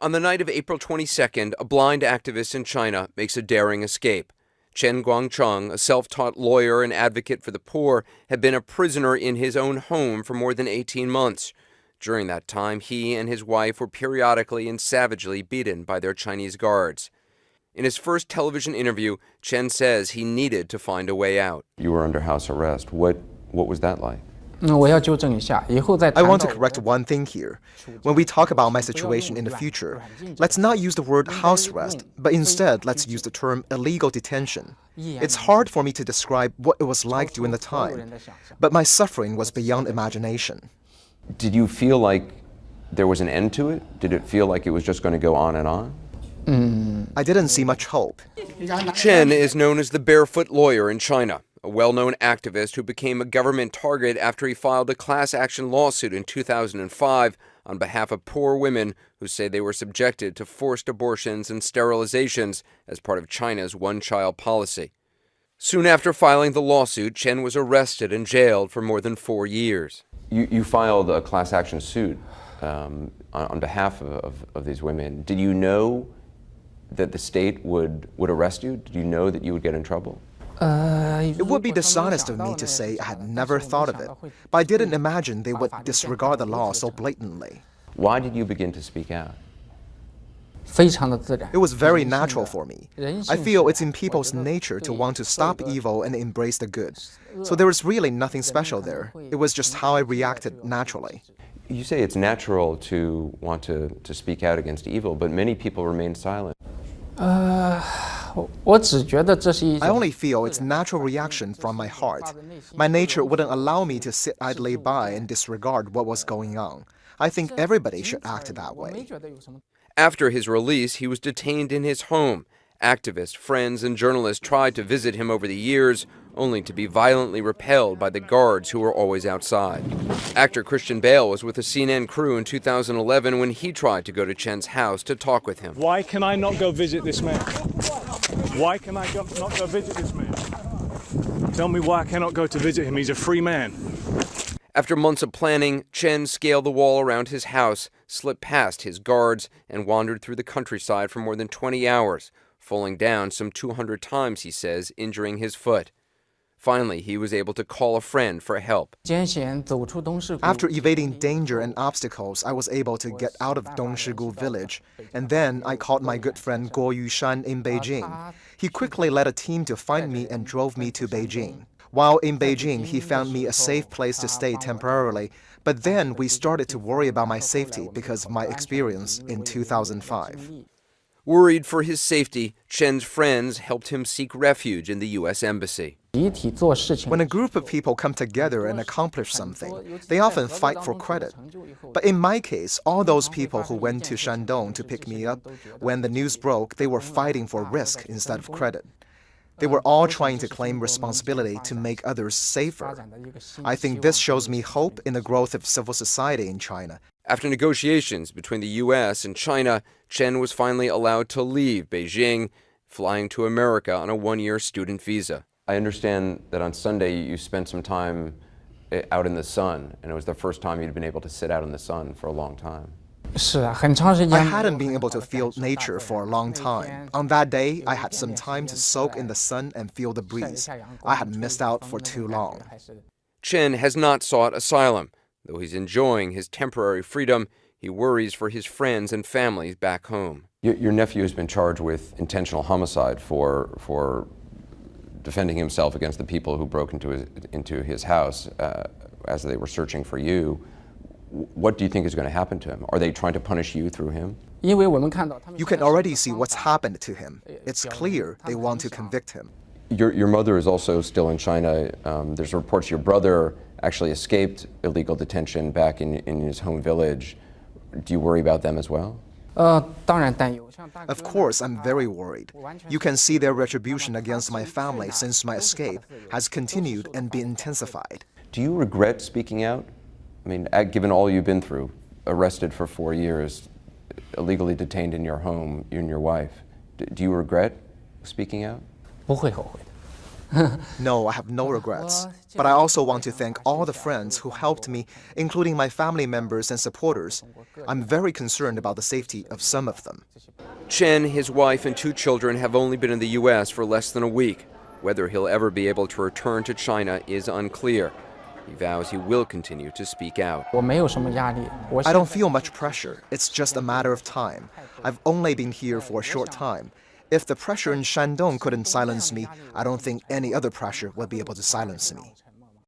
On the night of April 22nd, a blind activist in China makes a daring escape. Chen Guangcheng, a self-taught lawyer and advocate for the poor, had been a prisoner in his own home for more than 18 months. During that time, he and his wife were periodically and savagely beaten by their Chinese guards. In his first television interview, Chen says he needed to find a way out. You were under house arrest. What was that like? I want to correct one thing here. When we talk about my situation in the future, let's not use the word house arrest, but instead let's use the term illegal detention. It's hard for me to describe what it was like during the time, but my suffering was beyond imagination. Did you feel like there was an end to it? Did it feel like it was just going to go on and on? I didn't see much hope. Chen is known as the barefoot lawyer in China, a well-known activist who became a government target after he filed a class action lawsuit in 2005 on behalf of poor women who say they were subjected to forced abortions and sterilizations as part of China's one-child policy. Soon after filing the lawsuit, Chen was arrested and jailed for more than 4 years. You filed a class action suit on behalf of these women. Did you know that the state would arrest you? Did you know that you would get in trouble? It would be dishonest of me to say I had never thought of it, but I didn't imagine they would disregard the law so blatantly. Why did you begin to speak out? It was very natural for me. I feel it's in people's nature to want to stop evil and embrace the good. So there was really nothing special there. It was just how I reacted naturally. You say it's natural to want to speak out against evil, but many people remain silent. I only feel it's natural reaction from my heart. My nature wouldn't allow me to sit idly by and disregard what was going on. I think everybody should act that way. After his release, he was detained in his home. Activists, friends, and journalists tried to visit him over the years, only to be violently repelled by the guards who were always outside. Actor Christian Bale was with the CNN crew in 2011 when he tried to go to Chen's house to talk with him. Why can I not go visit this man? Why can I not go visit this man? Tell me why I cannot go to visit him. He's a free man. After months of planning, Chen scaled the wall around his house, slipped past his guards, and wandered through the countryside for more than 20 hours, falling down some 200 times, he says, injuring his foot. Finally, he was able to call a friend for help. After evading danger and obstacles, I was able to get out of Dongshigu village, and then I called my good friend Guo Yushan in Beijing. He quickly led a team to find me and drove me to Beijing. While in Beijing, he found me a safe place to stay temporarily, but then we started to worry about my safety because of my experience in 2005. Worried for his safety, Chen's friends helped him seek refuge in the U.S. Embassy. When a group of people come together and accomplish something, they often fight for credit. But in my case, all those people who went to Shandong to pick me up, when the news broke, they were fighting for risk instead of credit. They were all trying to claim responsibility to make others safer. I think this shows me hope in the growth of civil society in China. After negotiations between the U.S. and China, Chen was finally allowed to leave Beijing, flying to America on a one-year student visa. I understand that on Sunday you spent some time out in the sun, and it was the first time you'd been able to sit out in the sun for a long time. I hadn't been able to feel nature for a long time. On that day, I had some time to soak in the sun and feel the breeze. I had missed out for too long. Chen has not sought asylum. Though he's enjoying his temporary freedom, he worries for his friends and families back home. Your nephew has been charged with intentional homicide for defending himself against the people who broke into his house as they were searching for you. What do you think is going to happen to him? Are they trying to punish you through him? You can already see what's happened to him. It's clear they want to convict him. Your mother is also still in China. There's reports your brother actually escaped illegal detention back in his home village. Do you worry about them as well? Of course, I'm very worried. You can see their retribution against my family since my escape has continued and been intensified. Do you regret speaking out? I mean, given all you've been through, arrested for 4 years, illegally detained in your home, you and your wife, do you regret speaking out? No, I have no regrets. But I also want to thank all the friends who helped me, including my family members and supporters. I'm very concerned about the safety of some of them. Chen, his wife, and 2 children have only been in the U.S. for less than a week. Whether he'll ever be able to return to China is unclear. He vows he will continue to speak out. I don't feel much pressure. It's just a matter of time. I've only been here for a short time. If the pressure in Shandong couldn't silence me, I don't think any other pressure would be able to silence me.